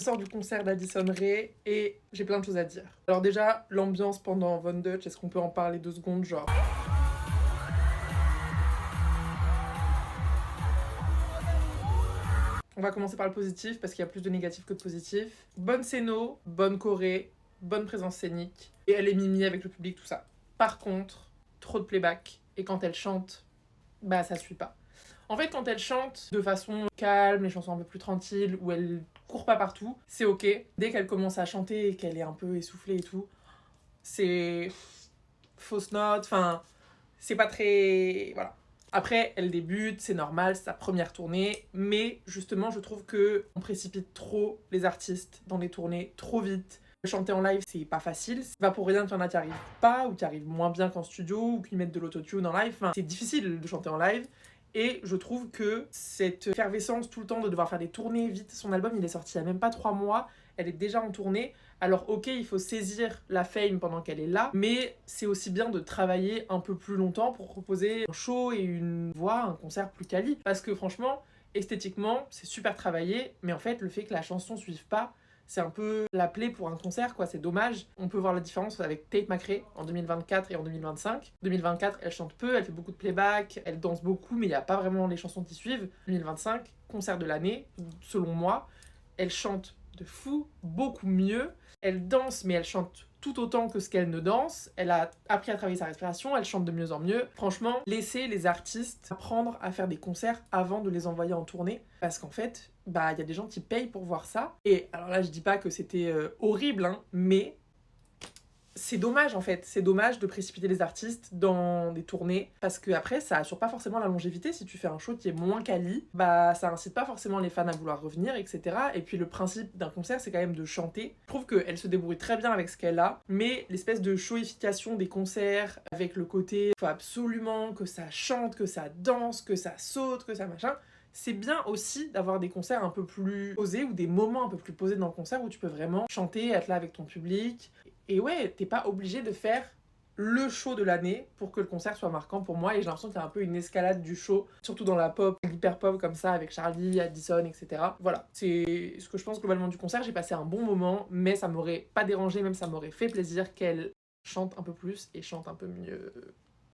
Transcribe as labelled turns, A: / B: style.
A: Je sors du concert d'Addison Rae et j'ai plein de choses à dire. Alors déjà, l'ambiance pendant Von Dutch, est-ce qu'on peut en parler 2 secondes, genre... On va commencer par le positif parce qu'il y a plus de négatif que de positif. Bonne scéno, bonne choré, bonne présence scénique. Et elle est mimi avec le public, tout ça. Par contre, trop de playback. Et quand elle chante, bah ça suit pas. En fait, quand elle chante de façon calme, les chansons un peu plus tranquilles, où elle court pas partout, c'est ok. Dès qu'elle commence à chanter et qu'elle est un peu essoufflée et tout, c'est fausse note, enfin, c'est pas très... Voilà. Après, elle débute, c'est normal, c'est sa première tournée, mais justement, je trouve que on précipite trop les artistes dans les tournées, trop vite. Chanter en live, c'est pas facile. C'est pas pour rien qu'il y en a qui arrivent pas, ou qui arrivent moins bien qu'en studio, ou qui mettent de l'autotune en live. Enfin, c'est difficile de chanter en live. Et je trouve que cette effervescence tout le temps de devoir faire des tournées vite, son album il est sorti il y a même pas 3 mois, elle est déjà en tournée. Alors ok, il faut saisir la fame pendant qu'elle est là, mais c'est aussi bien de travailler un peu plus longtemps pour proposer un show et une voix, un concert plus quali. Parce que franchement, esthétiquement, c'est super travaillé, mais en fait, le fait que la chanson suive pas, c'est un peu la plaie pour un concert, quoi, c'est dommage. On peut voir la différence avec Tate McRae en 2024 et en 2025. 2024, elle chante peu, elle fait beaucoup de playback, elle danse beaucoup, mais il n'y a pas vraiment les chansons qui suivent. 2025, concert de l'année, selon moi, elle chante de fou, beaucoup mieux. Elle danse, mais elle chante tout autant que ce qu'elle ne danse. Elle a appris à travailler sa respiration, elle chante de mieux en mieux. Franchement, laissez les artistes apprendre à faire des concerts avant de les envoyer en tournée. Parce qu'en fait, bah, il y a des gens qui payent pour voir ça. Et alors là, je dis pas que c'était horrible, hein, mais c'est dommage en fait, c'est dommage de précipiter les artistes dans des tournées parce que après ça assure pas forcément la longévité. Si tu fais un show qui est moins quali, bah ça incite pas forcément les fans à vouloir revenir, etc. Et puis le principe d'un concert c'est quand même de chanter. Je trouve qu'elle se débrouille très bien avec ce qu'elle a, mais l'espèce de showification des concerts avec le côté faut absolument que ça chante, que ça danse, que ça saute, que ça machin. C'est bien aussi d'avoir des concerts un peu plus posés ou des moments un peu plus posés dans le concert où tu peux vraiment chanter, être là avec ton public. Et ouais, t'es pas obligé de faire le show de l'année pour que le concert soit marquant pour moi. Et j'ai l'impression qu'il y a un peu une escalade du show, surtout dans la pop, l'hyper pop comme ça, avec Charlie, Addison, etc. Voilà, c'est ce que je pense globalement du concert. J'ai passé un bon moment, mais ça m'aurait pas dérangé, même ça m'aurait fait plaisir qu'elle chante un peu plus et chante un peu mieux.